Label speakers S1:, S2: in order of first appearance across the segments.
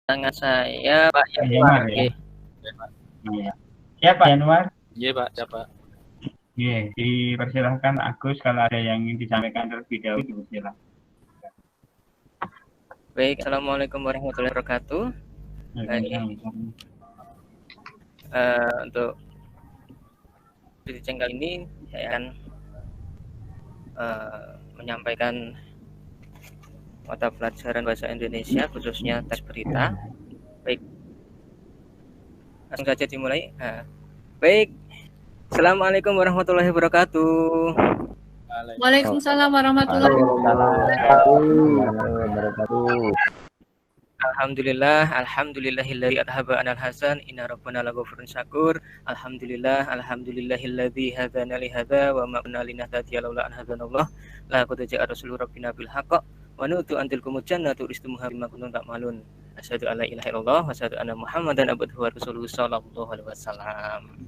S1: Tangan saya Pak
S2: Januar ya.
S1: Oke.
S2: Iya. Siapa Januar?
S3: Iya Pak, siapa?
S2: Iya, dipersilahkan Agus kalau ada yang ingin disampaikan terlebih dahulu dipersilahkan.
S1: Baik, Assalamualaikum warahmatullahi wabarakatuh. Untuk bincang kali ini saya akan menyampaikan mata pelajaran bahasa Indonesia khususnya teks berita. Baik, langsung saja dimulai. Baik, Assalamualaikum warahmatullahi wabarakatuh.
S4: Waalaikumsalam warahmatullahi
S5: wabarakatuh.
S1: Alhamdulillahilladzi adhaba anal hasan inna rabbana laghafurun syakur. Alhamdulillahilladzi hadana li hadza wa ma kunna linahtadiya laula an hadanallah. Laqad ja'a rasulur rabbina bil haqq wa nu'tu antilkumul jannatu uristumuha bima kuntum ta'malun. Asyhadu an la ilaha illallah wa asyhadu anna Muhammadan abduhu wa rasuluhu sallallahu alaihi wasallam.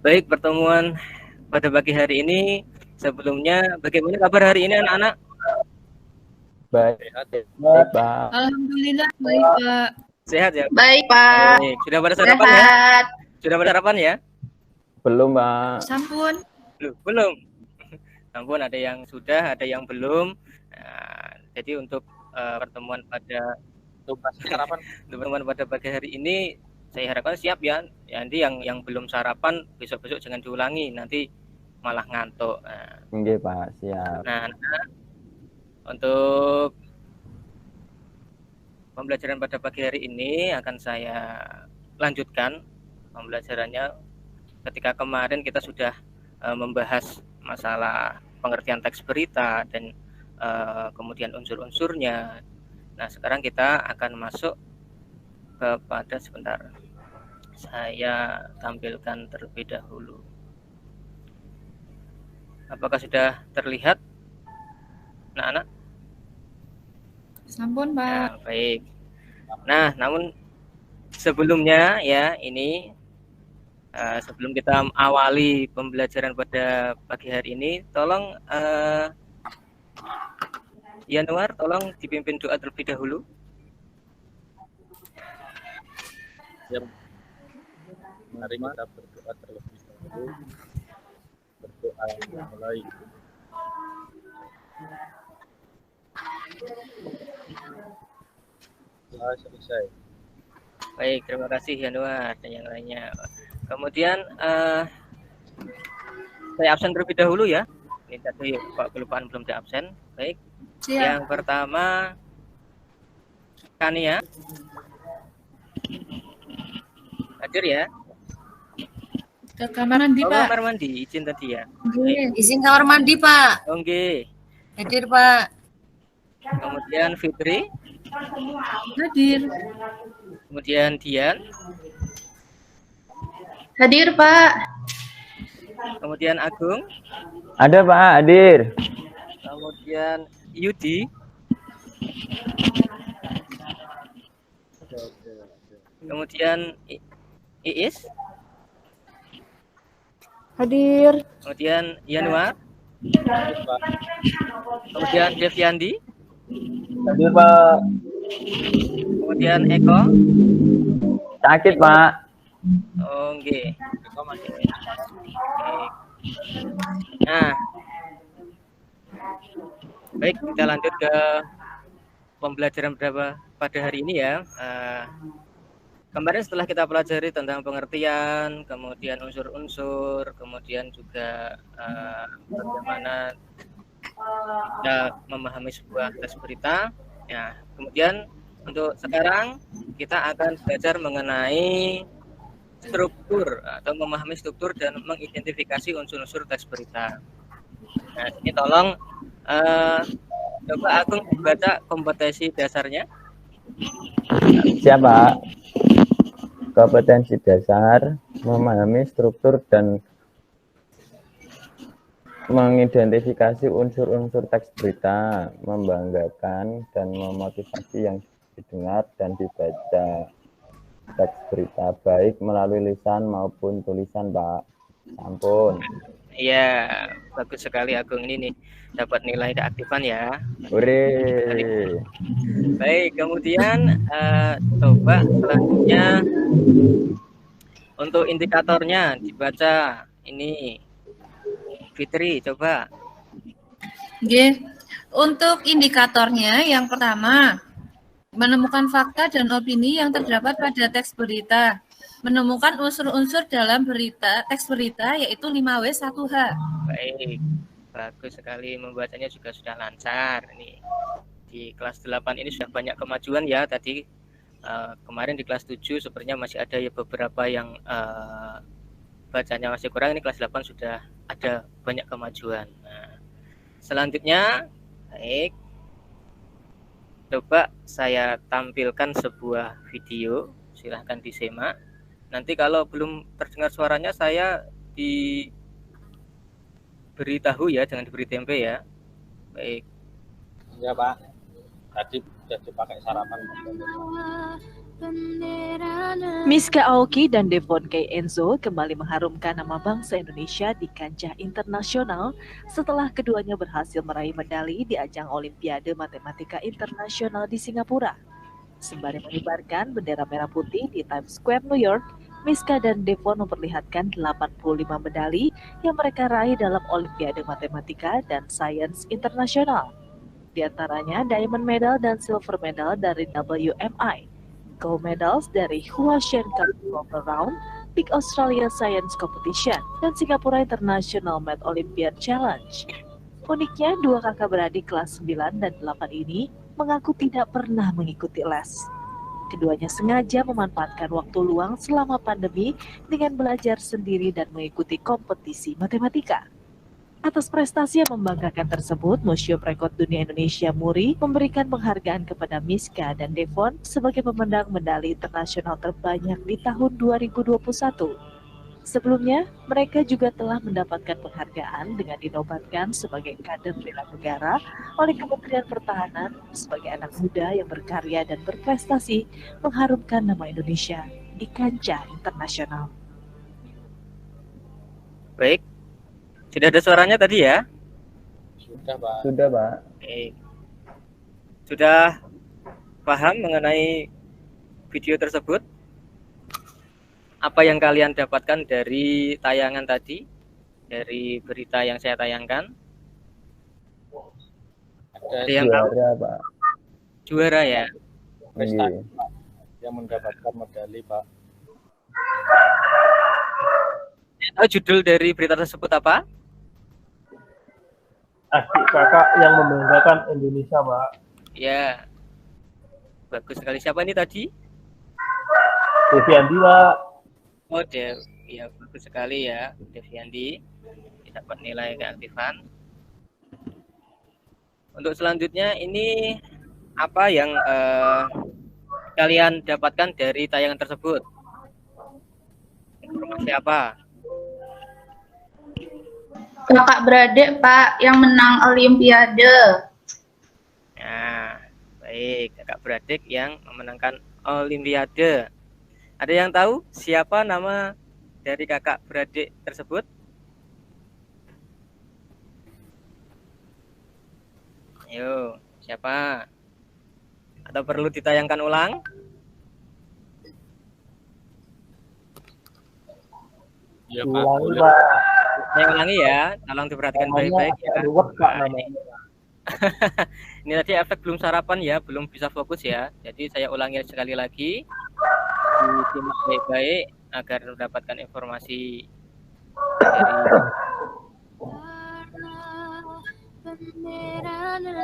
S1: Baik, pertemuan pada pagi hari ini, sebelumnya bagaimana kabar hari ini anak-anak?
S5: Baik, Pak.
S4: Alhamdulillah baik, Pak.
S1: Sehat ya?
S6: Baik, Pak.
S1: Baik. Sudah pada sarapan ya? Sudah pada sarapan ya?
S5: Belum, Pak.
S4: Sampun.
S1: Belum. Sampun, ada yang sudah, ada yang belum. Nah, jadi untuk pertemuan pada pagi hari ini saya harapkan siap ya. Nanti yang belum sarapan besok-besok jangan diulangi, nanti malah ngantuk.
S5: Oke, Pak, siap.
S1: Nah, untuk pembelajaran pada pagi hari ini akan saya lanjutkan pembelajarannya. Ketika kemarin kita sudah membahas masalah pengertian teks berita dan kemudian unsur-unsurnya. Nah, sekarang kita akan masuk kepada, sebentar, saya tampilkan terlebih dahulu. Apakah sudah terlihat, anak-anak?
S4: Sampun, Pak.
S1: Nah, baik. Nah, namun sebelumnya ya, ini sebelum kita awali pembelajaran pada pagi hari ini, tolong Yanuar, tolong dipimpin doa terlebih dahulu.
S3: Siap. Mari kita berdoa terlebih dahulu. Berdoa mulai. Selesai.
S1: Baik, terima kasih Yanuar dan yang lainnya. Kemudian saya absen terlebih dahulu ya. Ini tadi Pak kelupaan belum di absen. Baik.
S4: Siap.
S1: Yang pertama Kania. Hadir ya.
S4: Ke kamar mandi, Pak.
S1: Kamar mandi, izin tadi ya.
S6: Izin kamar mandi, Pak.
S1: Oke.
S6: Hadir, Pak.
S1: Kemudian Fitri.
S4: Hadir.
S1: Kemudian Dian.
S6: Hadir, Pak.
S1: Kemudian Agung.
S5: Ada, Pak, hadir.
S1: Kemudian Yudi. Kemudian Iis.
S7: Hadir.
S1: Kemudian Yanuar. Kemudian Deviandi.
S5: Hadir, Pak.
S1: Kemudian Eko.
S5: Sakit, Pak.
S1: Oke. Nah, baik, kita lanjut ke pembelajaran pada hari ini ya. Kemarin setelah kita pelajari tentang pengertian, kemudian unsur-unsur, kemudian juga bagaimana kita memahami sebuah teks berita. Ya, kemudian untuk sekarang kita akan belajar mengenai struktur atau memahami struktur dan mengidentifikasi unsur-unsur teks berita. Nah, ini tolong coba Agung baca kompetensi dasarnya.
S5: Siapa? Kompetensi dasar memahami struktur dan mengidentifikasi unsur-unsur teks berita, membanggakan dan memotivasi yang didengar dan dibaca teks berita baik melalui lisan maupun tulisan, Pak. Sampun.
S1: Iya, bagus sekali Agung ini nih. Dapat nilai keaktifan ya.
S5: Ure.
S1: Baik, kemudian coba selanjutnya untuk indikatornya dibaca ini. Fitri, coba.
S4: Oke. Untuk indikatornya yang pertama, menemukan fakta dan opini yang terdapat pada teks berita. Menemukan unsur-unsur dalam teks berita yaitu 5W1H.
S1: Baik, bagus sekali, membacanya juga sudah lancar. Ini di kelas 8 ini sudah banyak kemajuan ya. Tadi kemarin di kelas 7 sepertinya masih ada ya beberapa yang bacanya masih kurang. Ini kelas 8 sudah ada banyak kemajuan. Nah, selanjutnya, baik, coba saya tampilkan sebuah video, silahkan disimak. Nanti kalau belum terdengar suaranya saya diberitahu ya, jangan diberi tempe ya. Baik.
S3: Iya Pak, tadi sudah dipakai sarapan.
S7: Miska Aoki dan Devon K. Enzo kembali mengharumkan nama bangsa Indonesia di kancah internasional setelah keduanya berhasil meraih medali di ajang Olimpiade Matematika Internasional di Singapura. Sembari mengibarkan bendera merah putih di Times Square, New York, Miska dan Devon memperlihatkan 85 medali yang mereka raih dalam Olimpiade Matematika dan Sains Internasional. Di antaranya Diamond Medal dan Silver Medal dari WMI, Gold Medals dari Huashen Cup Global Round, Big Australia Science Competition, dan Singapura International Math Olympiad Challenge. Uniknya, dua kakak beradik kelas 9 dan 8 ini mengaku tidak pernah mengikuti les. Keduanya sengaja memanfaatkan waktu luang selama pandemi dengan belajar sendiri dan mengikuti kompetisi matematika. Atas prestasi yang membanggakan tersebut, Museum Rekor Dunia Indonesia MURI memberikan penghargaan kepada Miska dan Devon sebagai pemenang medali internasional terbanyak di tahun 2021. Sebelumnya, mereka juga telah mendapatkan penghargaan dengan dinobatkan sebagai kader bela negara oleh Kementerian Pertahanan sebagai anak muda yang berkarya dan berprestasi mengharumkan nama Indonesia di kancah internasional.
S1: Baik, sudah ada suaranya tadi ya?
S3: Sudah Pak.
S5: Sudah, Pak.
S1: Baik. Sudah paham mengenai video tersebut? Apa yang kalian dapatkan dari tayangan tadi, dari berita yang saya tayangkan?
S3: Ada
S1: yang tahu?
S5: Juara, Pak.
S1: Juara ya?
S3: prestasi Pak, yang mendapatkan medali Pak.
S1: Tahu judul dari berita tersebut apa?
S8: Adik kakak yang membanggakan Indonesia, Pak.
S1: Ya, bagus sekali. Siapa ini tadi?
S8: Deviandi, Pak.
S1: Oh, ya bagus sekali ya, Deviandi. Dapat nilai keaktifan. Untuk selanjutnya ini apa yang kalian dapatkan dari tayangan tersebut? Informasi apa?
S9: Kakak beradik Pak yang menang Olimpiade.
S1: Nah, baik, kakak beradik yang memenangkan Olimpiade. Ada yang tahu siapa nama dari kakak beradik tersebut? Ayo, siapa? Atau perlu ditayangkan ulang?
S3: Iya Pak,
S8: Ulangi,
S3: boleh.
S8: Pak.
S1: Saya ulangi ya, tolong diperhatikan baik-baik ya.
S8: Ruwet, Pak,
S1: Nah,
S8: namanya.
S1: ini tadi efek belum sarapan ya, belum bisa fokus ya. Jadi saya ulangi sekali lagi, disimak baik-baik agar mendapatkan informasi dari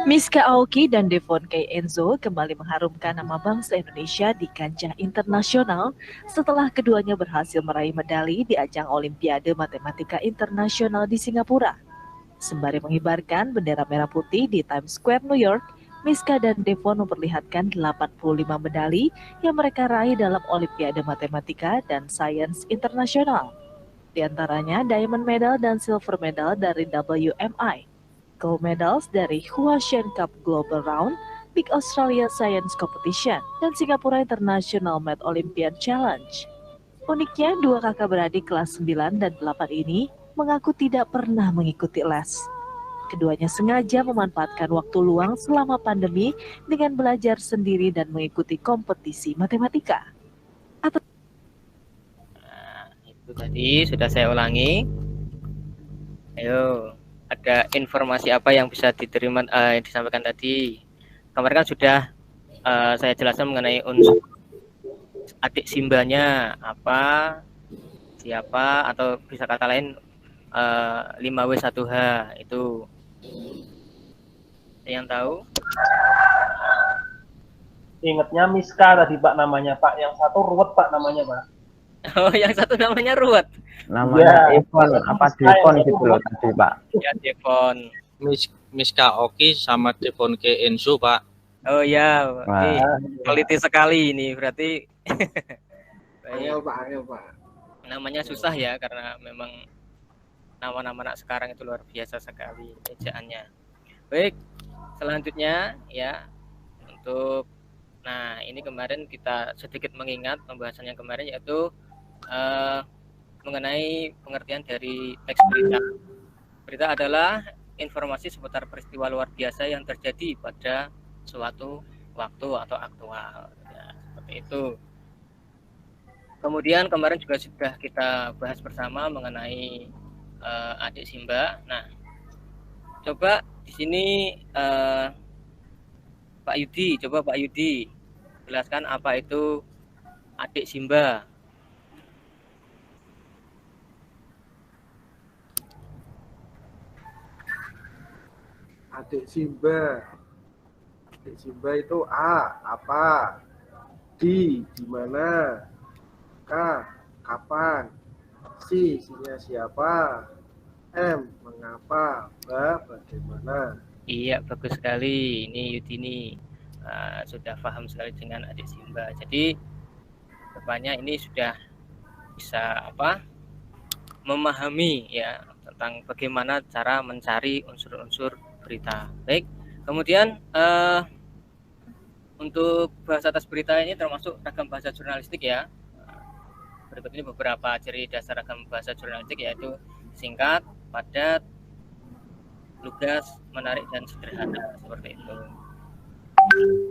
S7: Miska Aoki dan Devon K. Enzo kembali mengharumkan nama bangsa Indonesia di kancah internasional setelah keduanya berhasil meraih medali di ajang Olimpiade Matematika Internasional di Singapura. Sembari mengibarkan bendera merah putih di Times Square, New York, Miska dan Devon memperlihatkan 85 medali yang mereka raih dalam Olimpiade Matematika dan Sains Internasional. Di antaranya Diamond Medal dan Silver Medal dari WMI, Gold Medals dari Huashen Cup Global Round, Big Australia Science Competition, dan Singapura International Math Olympiad Challenge. Uniknya, dua kakak beradik kelas 9 dan 8 ini mengaku tidak pernah mengikuti les. Keduanya sengaja memanfaatkan waktu luang selama pandemi dengan belajar sendiri dan mengikuti kompetisi matematika.
S1: Itu tadi sudah saya ulangi. Ayo, ada informasi apa yang bisa diterima yang disampaikan tadi? Kemarin kan sudah saya jelaskan mengenai unsur adik simbanya apa, siapa, atau bisa kata lain 5W1H itu. Yang tahu?
S8: Ingatnya Miska tadi Pak namanya Pak, yang satu Ruwet Pak namanya Pak.
S1: Oh, yang satu namanya Ruwet.
S5: Namanya
S8: Ya,
S5: Evon apa Devon gitu loh tadi Pak.
S1: Ya, Devon.
S3: Miska Oki sama Devon K Enzo Pak.
S1: Oh ya,
S5: Wah.
S1: teliti sekali ini berarti.
S10: Ayo Pak, ayo Pak.
S1: Namanya susah ya karena memang nama-nama anak sekarang itu luar biasa sekali ejaannya. Baik, selanjutnya ya untuk ini kemarin kita sedikit mengingat pembahasan yang kemarin yaitu mengenai pengertian dari teks berita. Berita adalah informasi seputar peristiwa luar biasa yang terjadi pada suatu waktu atau aktual. Ya, seperti itu. Kemudian kemarin juga sudah kita bahas bersama mengenai adik Simba. Nah, coba di sini Pak Yudi jelaskan apa itu adik Simba.
S10: Adik Simba. Adik Simba itu A, apa? D, di mana? K, kapan? C, isinya siapa? M, mengapa? B, bagaimana?
S1: Iya, bagus sekali. Ini Yudini sudah paham sekali dengan adik Simba. Jadi depannya ini sudah bisa memahami ya tentang bagaimana cara mencari unsur-unsur berita. Baik. Kemudian untuk bahasa atas berita ini termasuk ragam bahasa jurnalistik ya. Berikut ini beberapa ciri dasar ragam bahasa jurnalistik yaitu singkat, padat, lugas, menarik, dan sederhana seperti itu.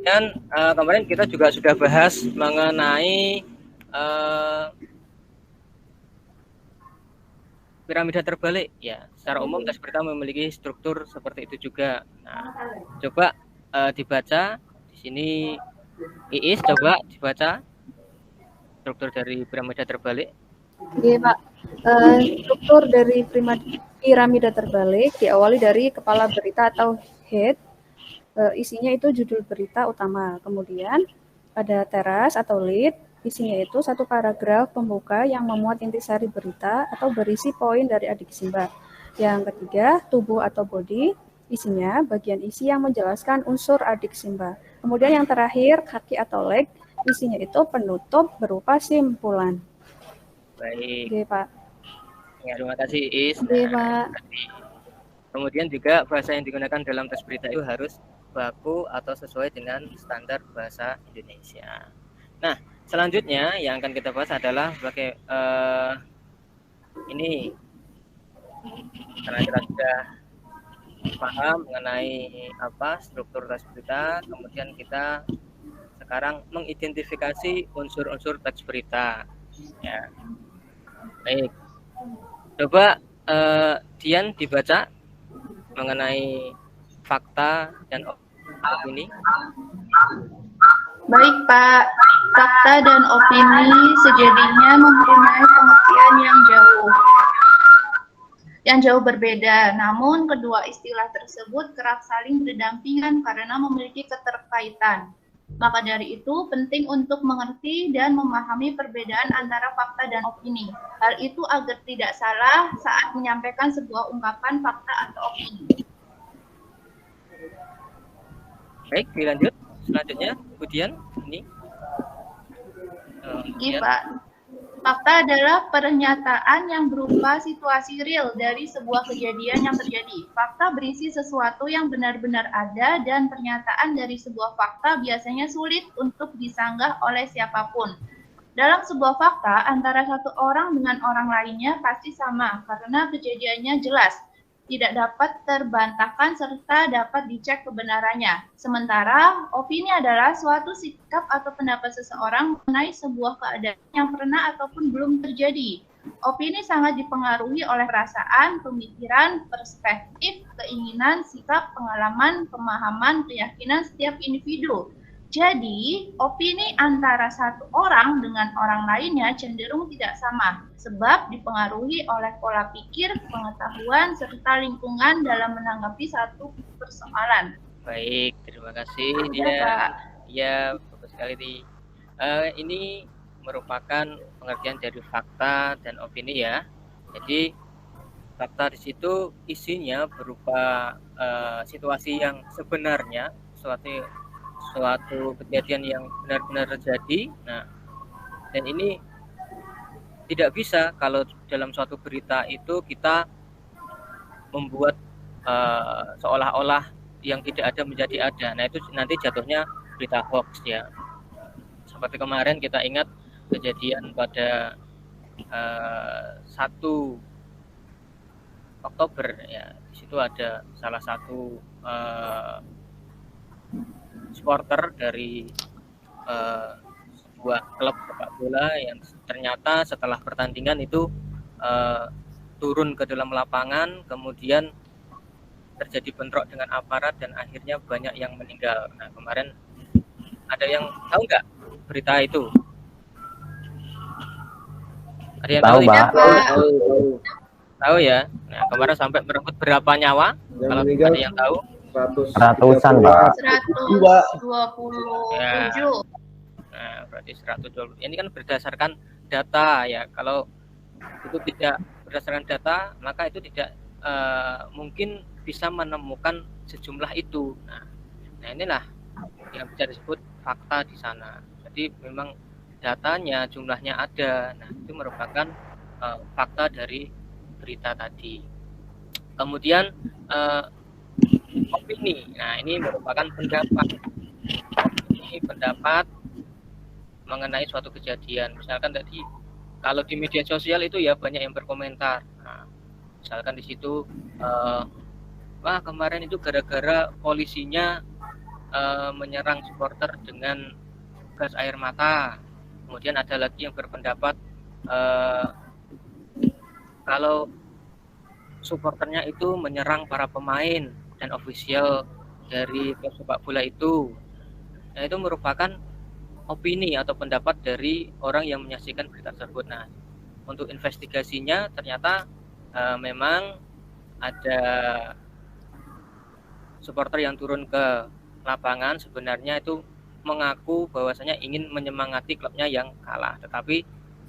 S1: Dan kemarin kita juga sudah bahas mengenai piramida terbalik ya. Secara umum teks berita memiliki struktur seperti itu juga. Nah, coba dibaca di sini. Iis coba dibaca struktur dari piramida terbalik.
S11: Oke Pak, struktur dari piramida terbalik diawali dari kepala berita atau head. Isinya itu judul berita utama. Kemudian ada teras atau lead, isinya itu satu paragraf pembuka yang memuat intisari berita atau berisi poin dari adik Simba. Yang ketiga, tubuh atau body, isinya bagian isi yang menjelaskan unsur adik Simba. Kemudian yang terakhir, kaki atau leg, isinya itu penutup berupa simpulan.
S1: Baik.
S11: Oke Pak.
S1: Ya, terima kasih Is.
S11: Oke Pak.
S1: Kemudian juga bahasa yang digunakan dalam teks berita itu harus baku atau sesuai dengan standar bahasa Indonesia. Nah, selanjutnya yang akan kita bahas adalah ini karena kita sudah paham mengenai struktur teks berita, kemudian kita sekarang mengidentifikasi unsur-unsur teks berita. Ya, baik. Coba Dian dibaca mengenai fakta dan opini.
S9: Baik Pak, fakta dan opini sejadinya mempunyai pengertian yang jauh berbeda. Namun kedua istilah tersebut kerap saling berdampingan karena memiliki keterkaitan. Maka dari itu penting untuk mengerti dan memahami perbedaan antara fakta dan opini. Hal itu agar tidak salah saat menyampaikan sebuah ungkapan fakta atau opini.
S1: Baik, dilanjut. Selanjutnya, kemudian ini.
S9: Iya Pak. Fakta adalah pernyataan yang berupa situasi real dari sebuah kejadian yang terjadi. Fakta berisi sesuatu yang benar-benar ada dan pernyataan dari sebuah fakta biasanya sulit untuk disanggah oleh siapapun. Dalam sebuah fakta, antara satu orang dengan orang lainnya pasti sama karena kejadiannya jelas, tidak dapat terbantahkan serta dapat dicek kebenarannya. Sementara, opini adalah suatu sikap atau pendapat seseorang mengenai sebuah keadaan yang pernah ataupun belum terjadi. Opini sangat dipengaruhi oleh perasaan, pemikiran, perspektif, keinginan, sikap, pengalaman, pemahaman, keyakinan setiap individu. Jadi, opini antara satu orang dengan orang lainnya cenderung tidak sama, sebab dipengaruhi oleh pola pikir, pengetahuan, serta lingkungan dalam menanggapi satu persoalan.
S1: Baik, terima kasih. Ya, bagus sekali. Ini merupakan pengertian dari fakta dan opini ya. Jadi, fakta di situ isinya berupa situasi yang sebenarnya, suatu kejadian yang benar-benar terjadi. Nah, dan ini tidak bisa kalau dalam suatu berita itu kita membuat seolah-olah yang tidak ada menjadi ada. Nah, itu nanti jatuhnya berita hoax ya. Seperti kemarin kita ingat kejadian pada 1 Oktober ya. Di situ ada salah satu supporter dari sebuah klub sepak bola yang ternyata setelah pertandingan itu turun ke dalam lapangan, kemudian terjadi bentrok dengan aparat dan akhirnya banyak yang meninggal. Nah, kemarin ada yang tahu nggak berita itu? Ada yang tahu? Tahu ya. Nah, kemarin sampai merenggut berapa nyawa? Kalau ada yang tahu?
S5: Ratusan, Pak.
S9: 127.
S1: Ya. Nah, berarti 120. Ini kan berdasarkan data ya. Kalau itu tidak berdasarkan data, maka itu tidak mungkin bisa menemukan sejumlah itu. Nah, inilah yang bisa disebut fakta di sana. Jadi memang datanya, jumlahnya ada. Nah, itu merupakan fakta dari berita tadi. Kemudian opini. Nah, ini merupakan pendapat. Ini pendapat mengenai suatu kejadian. Misalkan tadi kalau di media sosial itu ya banyak yang berkomentar. Nah, misalkan di situ wah kemarin itu gara-gara polisinya menyerang supporter dengan gas air mata. Kemudian ada lagi yang berpendapat kalau supporternya itu menyerang para pemain dan ofisial dari klub sepak bola itu. Nah, itu merupakan opini atau pendapat dari orang yang menyaksikan berita tersebut. Nah, untuk investigasinya ternyata memang ada supporter yang turun ke lapangan sebenarnya itu mengaku bahwasanya ingin menyemangati klubnya yang kalah, tetapi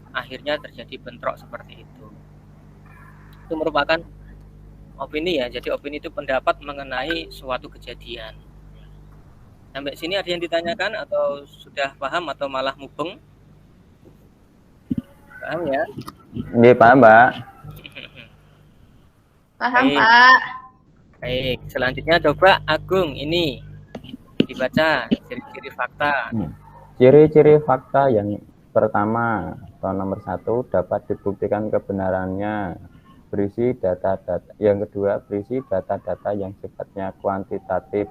S1: akhirnya terjadi bentrok seperti itu. Itu merupakan opini ya. Jadi opini itu pendapat mengenai suatu kejadian. Sampai sini ada yang ditanyakan atau sudah paham atau malah mubeng? Paham ya?
S5: Iya, paham, Mbak.
S9: Paham, Pak.
S1: Baik, selanjutnya coba Agung ini dibaca ciri-ciri fakta.
S5: Ciri-ciri fakta yang pertama atau nomor 1 dapat dibuktikan kebenarannya. Berisi data-data. Yang kedua, berisi data-data yang sifatnya kuantitatif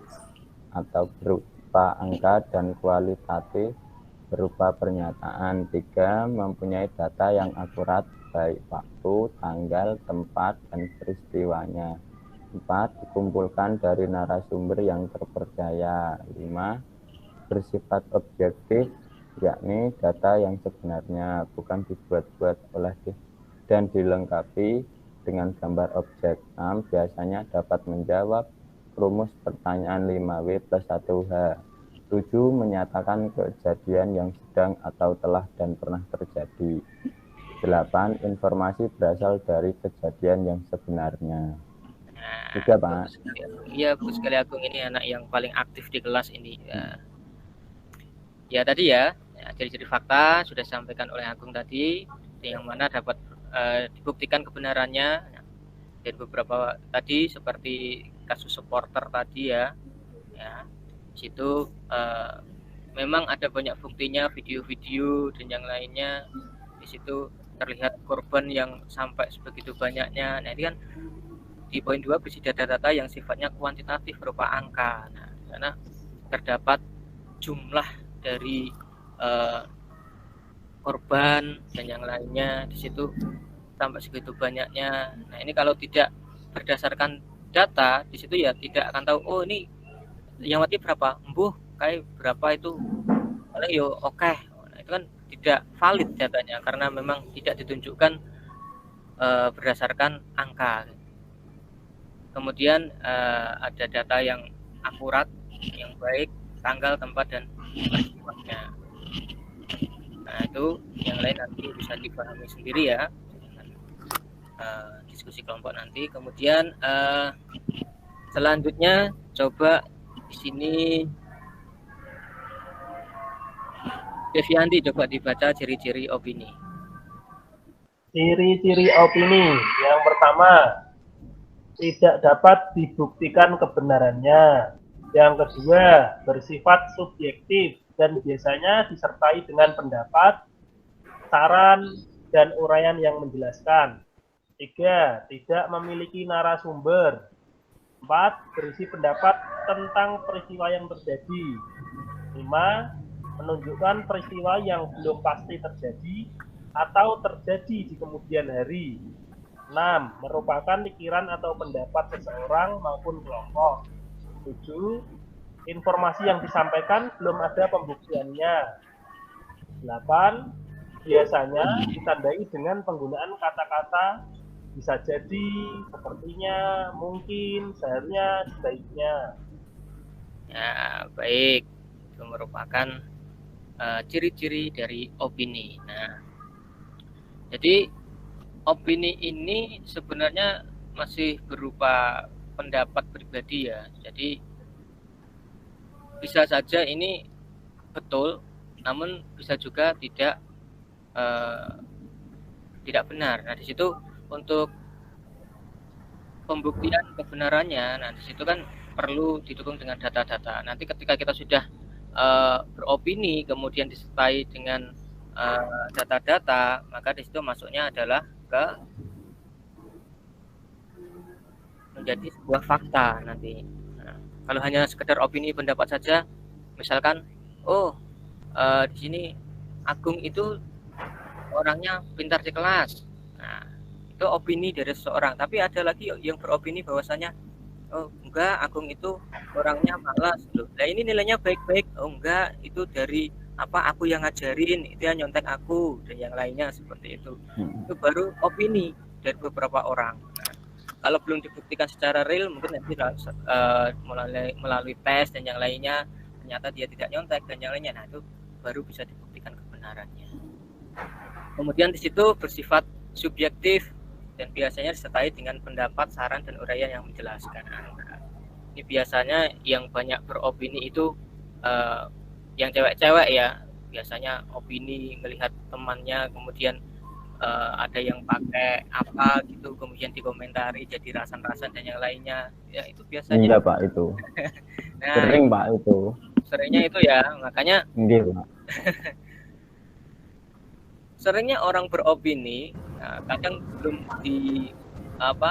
S5: atau berupa angka dan kualitatif berupa pernyataan. 3, mempunyai data yang akurat baik waktu, tanggal, tempat, dan peristiwanya. 4, dikumpulkan dari narasumber yang terpercaya. 5, bersifat objektif, yakni data yang sebenarnya, bukan dibuat-buat oleh dan dilengkapi dengan gambar objek. 6, biasanya dapat menjawab rumus pertanyaan 5W plus 1H. 7, menyatakan kejadian yang sedang atau telah dan pernah terjadi. 8, informasi berasal dari kejadian yang sebenarnya. Juga, Pak.
S1: Iya, bagus sekali Agung, ini anak yang paling aktif di kelas ini. Ya tadi ya, ciri-ciri fakta sudah disampaikan oleh Agung tadi, yang mana dapat dibuktikan kebenarannya. Dan beberapa tadi seperti kasus supporter tadi ya, situ memang ada banyak buktinya, video-video dan yang lainnya. Di situ terlihat korban yang sampai sebegitu banyaknya. Nah, ini kan di poin 2 berisi data-data yang sifatnya kuantitatif berupa angka. Nah, karena terdapat jumlah dari korban dan yang lainnya di situ sampai segitu banyaknya. Nah, ini kalau tidak berdasarkan data di situ ya tidak akan tahu, oh ini yang mati berapa, kayak berapa itu, paling yo oke. Nah, itu kan tidak valid datanya karena memang tidak ditunjukkan berdasarkan angka. Kemudian ada data yang akurat, yang baik, tanggal, tempat dan peristiwanya. Nah, itu yang lain nanti bisa dipahami sendiri ya, diskusi kelompok nanti. Kemudian selanjutnya coba di sini Devianti coba dibaca ciri-ciri opini.
S8: Ciri-ciri opini yang pertama, tidak dapat dibuktikan kebenarannya. Yang kedua, bersifat subjektif dan biasanya disertai dengan pendapat, saran, dan uraian yang menjelaskan. 3. Tidak memiliki narasumber. 4. Berisi pendapat tentang peristiwa yang terjadi. 5. Menunjukkan peristiwa yang belum pasti terjadi atau terjadi di kemudian hari. 6. Merupakan pikiran atau pendapat seseorang maupun kelompok. 7. Informasi yang disampaikan belum ada pembuktiannya. 8. Biasanya ditandai dengan penggunaan kata-kata bisa jadi, sepertinya, mungkin, seharusnya, sebaiknya.
S1: Ya, baik. Itu merupakan ciri-ciri dari opini. Nah, jadi opini ini sebenarnya masih berupa pendapat pribadi ya. Jadi bisa saja ini betul, namun bisa juga tidak benar. Nah, di situ untuk pembuktian kebenarannya, nah di situ kan perlu didukung dengan data-data. Nanti ketika kita sudah beropini kemudian disertai dengan data-data, maka di situ masuknya adalah ke menjadi sebuah fakta nanti. Nah, kalau hanya sekedar opini pendapat saja, misalkan, di sini Agung itu orangnya pintar di kelas. Nah, itu opini dari seseorang. Tapi ada lagi yang beropini bahwasanya, oh enggak, Agung itu orangnya malas loh. Nah, ini nilainya baik-baik. Oh enggak, itu dari aku yang ngajarin, itu yang nyontek aku dan yang lainnya seperti itu. Itu baru opini dari beberapa orang. Nah, kalau belum dibuktikan secara real, mungkin nanti melalui tes dan yang lainnya ternyata dia tidak nyontek dan yang lainnya. Nah, itu baru bisa dibuktikan kebenarannya. Kemudian di situ bersifat subjektif dan biasanya disertai dengan pendapat, saran, dan uraian yang menjelaskan. Nah, ini biasanya yang banyak beropini itu yang cewek-cewek ya, biasanya opini melihat temannya, kemudian ada yang pakai apa gitu, kemudian dikomentari jadi rasan-rasan dan yang lainnya. Ya itu biasanya.
S5: Iya Pak itu.
S1: Nah,
S5: sering Pak itu.
S1: Seringnya itu ya, makanya.
S5: Iya Pak.
S1: Seringnya orang beropini, kadang belum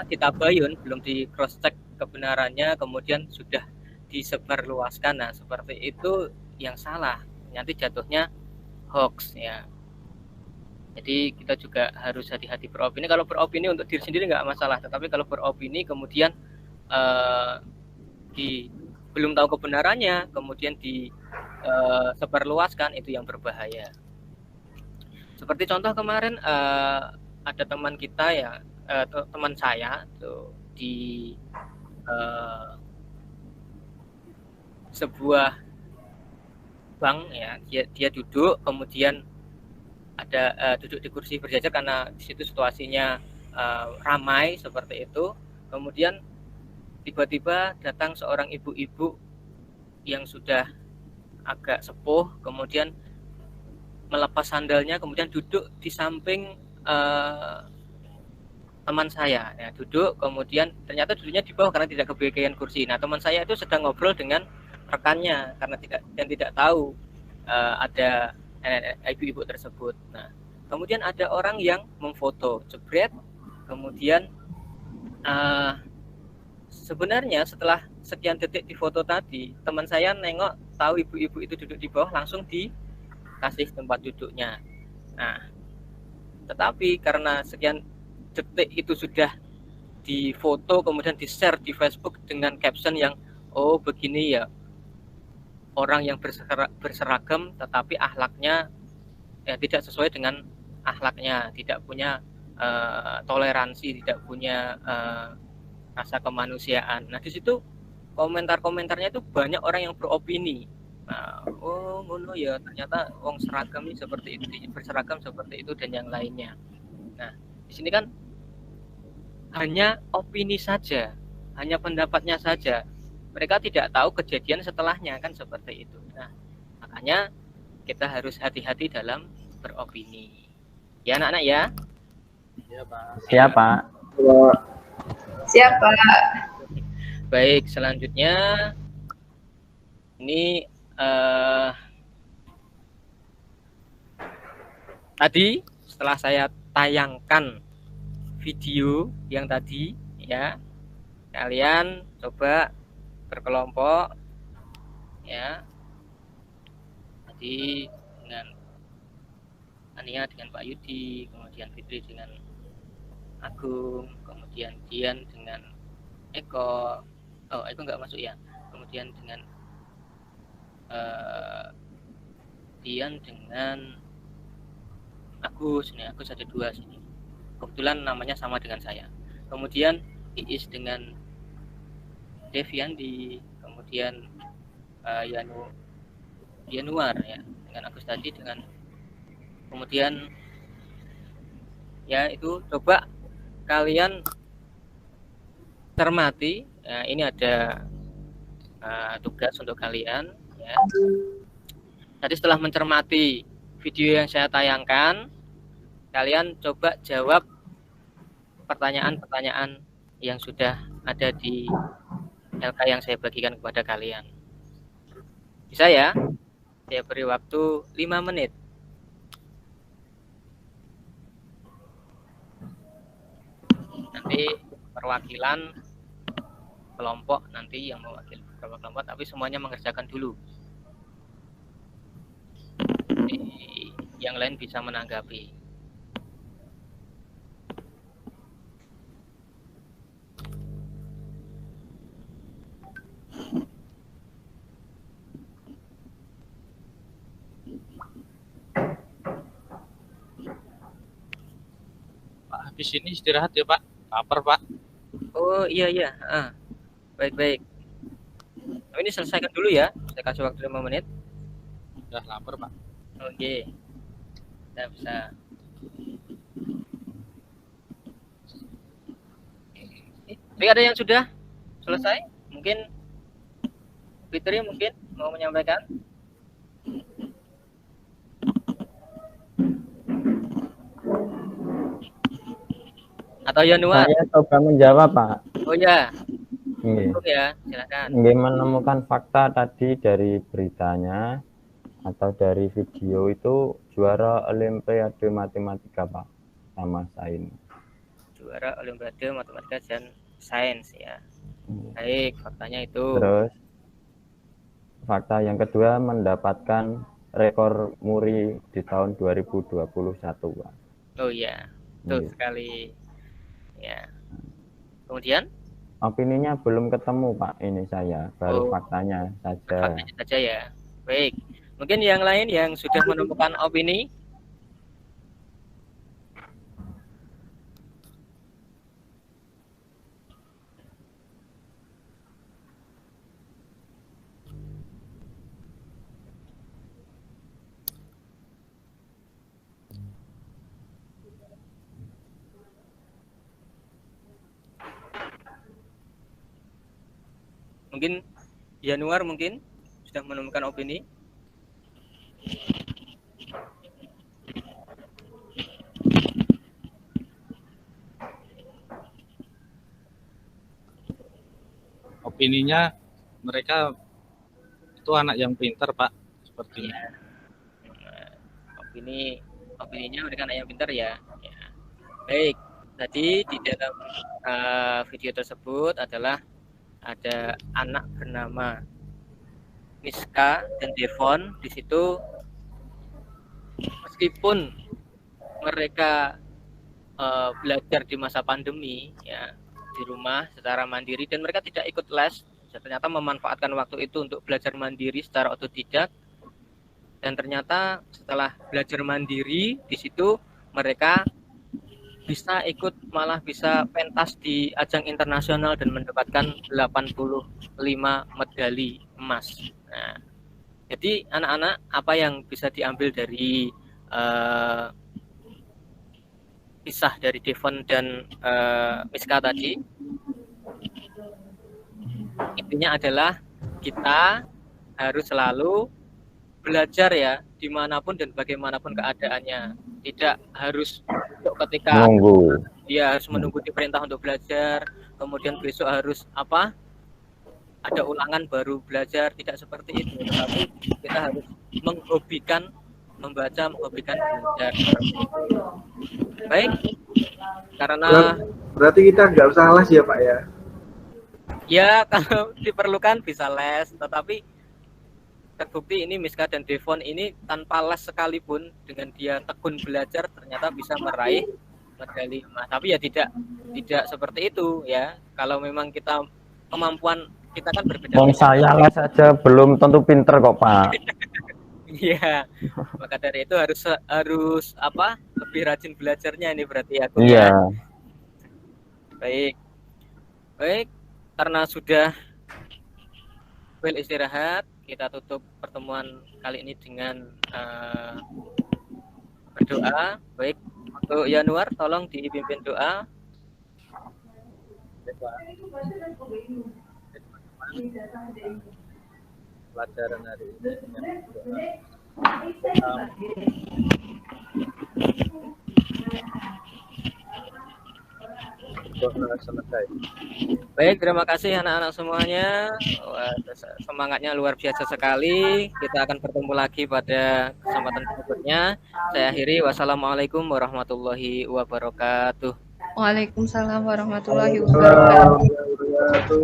S1: ditabayun, belum di cross check kebenarannya, kemudian sudah disebarluaskan. Nah, seperti itu yang salah, nanti jatuhnya hoax ya. Jadi kita juga harus hati-hati beropini. Kalau beropini untuk diri sendiri nggak masalah, tetapi kalau beropini kemudian belum tahu kebenarannya, kemudian disebarluaskan, itu yang berbahaya. Seperti contoh kemarin ada teman kita ya, teman saya tuh di sebuah bank ya, dia duduk, kemudian ada duduk di kursi berjajar karena di situ situasinya ramai seperti itu. Kemudian tiba-tiba datang seorang ibu-ibu yang sudah agak sepuh, kemudian melepas sandalnya, kemudian duduk di samping teman saya ya, duduk, kemudian ternyata duduknya di bawah karena tidak kebagian kursi. Nah, teman saya itu sedang ngobrol dengan rekannya karena tidak tahu ada ibu-ibu tersebut. Nah, kemudian ada orang yang memfoto, jebret, kemudian sebenarnya setelah sekian detik di foto tadi, teman saya nengok tahu ibu-ibu itu duduk di bawah, langsung dikasih tempat duduknya. Nah, tetapi karena sekian detik itu sudah difoto, kemudian di-share di Facebook dengan caption yang, oh begini ya, orang yang berseragam tetapi akhlaknya tidak sesuai dengan akhlaknya, tidak punya toleransi, tidak punya rasa kemanusiaan. Nah, di situ komentar-komentarnya itu banyak orang yang beropini. Nah, oh ngono ya, ternyata wong seragam ini seperti itu, berseragam seperti itu dan yang lainnya. Nah, di sini kan hanya opini saja, hanya pendapatnya saja. Mereka tidak tahu kejadian setelahnya, kan seperti itu. Nah, makanya kita harus hati-hati dalam beropini. Ya anak-anak ya?
S3: Iya, Pak.
S5: Siap, Pak.
S9: Siap, Pak.
S1: Baik, selanjutnya ini tadi setelah saya tayangkan video yang tadi ya, kalian coba berkelompok ya, tadi dengan Ania dengan Pak Yudi, kemudian Fitri dengan Agung, kemudian Dian dengan Eko, Eko nggak masuk ya, kemudian dengan Dian dengan Agus, ini Agus ada 2 sini, kebetulan namanya sama dengan saya. Kemudian Iis dengan Deviandi, kemudian Yanuar ya dengan Agus tadi, dengan kemudian ya itu coba kalian cermati. Nah, ini ada tugas untuk kalian ya. Tadi setelah mencermati video yang saya tayangkan, kalian coba jawab pertanyaan-pertanyaan yang sudah ada di LK yang saya bagikan kepada kalian. Bisa ya? Saya beri waktu 5 menit. Nanti perwakilan kelompok nanti yang mewakili kelompok, tapi semuanya mengerjakan dulu. Jadi, yang lain bisa menanggapi.
S3: Pak, habis ini istirahat ya, Pak. Lapar, Pak.
S1: Oh iya. Baik. Nah, ini selesaikan dulu ya. Saya kasih waktu 5 menit.
S3: Udah lapar, Pak.
S1: Oke. Kita bisa. Tapi ada yang sudah selesai? Mungkin Fitri mungkin mau menyampaikan? Atau Yanuar?
S5: Saya coba menjawab, Pak.
S1: Oh ya.
S5: Nggih.
S1: Ya, silakan.
S5: Nggih, menemukan fakta tadi dari beritanya atau dari video itu juara Olimpiade Matematika, Pak, sama sains.
S1: Juara Olimpiade Matematika dan Sains ya. Baik, faktanya itu.
S5: Terus fakta yang kedua mendapatkan rekor muri di tahun 2021, Pak.
S1: Oh iya, betul sekali. Ya. Kemudian?
S5: Opininya belum ketemu, Pak. Ini saya baru faktanya saja.
S1: Faktanya saja ya. Baik. Mungkin yang lain yang sudah menemukan opini? Mungkin Januar mungkin sudah menemukan opini.
S3: Opininya mereka itu anak yang pintar, Pak, sepertinya.
S1: opininya mereka anak yang pintar ya. Baik, tadi di dalam video tersebut adalah ada anak bernama Miska dan Devon. Di situ meskipun mereka belajar di masa pandemi ya di rumah secara mandiri dan mereka tidak ikut les, ternyata memanfaatkan waktu itu untuk belajar mandiri secara otodidak, dan ternyata setelah belajar mandiri di situ mereka bisa ikut, malah bisa pentas di ajang internasional dan mendapatkan 85 medali emas. Nah, jadi anak-anak, apa yang bisa diambil dari kisah dari Devon dan Miska tadi? Intinya adalah kita harus selalu belajar ya, dimanapun dan bagaimanapun keadaannya. Tidak harus ketika dia harus menunggu diperintah untuk belajar, kemudian besok harus ada ulangan baru belajar. Tidak seperti itu, tetapi kita harus menghobikan membaca, menghobikan belajar. Baik, karena
S10: berarti kita nggak usah les ya Pak ya?
S1: Ya, kalau diperlukan bisa les, tetapi terbukti ini Miska dan Devon ini tanpa les sekalipun, dengan dia tekun belajar ternyata bisa meraih medali emas. Tapi ya tidak seperti itu ya. Kalau memang kita kemampuan kita kan berbeda-beda.
S5: Saya les saja belum tentu pinter kok Pak.
S1: Iya, maka dari itu harus lebih rajin belajarnya ini berarti ya.
S5: Iya.
S1: Baik, karena sudah istirahat, kita tutup pertemuan kali ini dengan berdoa. Baik, untuk Yanuar tolong dipimpin doa.
S3: Pelajaran hari ini selesai.
S1: Baik, terima kasih anak-anak semuanya. Semangatnya luar biasa sekali. Kita akan bertemu lagi pada kesempatan berikutnya. Saya akhiri. Wassalamualaikum warahmatullahi wabarakatuh.
S6: Waalaikumsalam warahmatullahi wabarakatuh.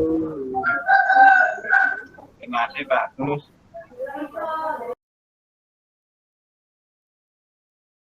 S2: Terima kasih Pak Gus.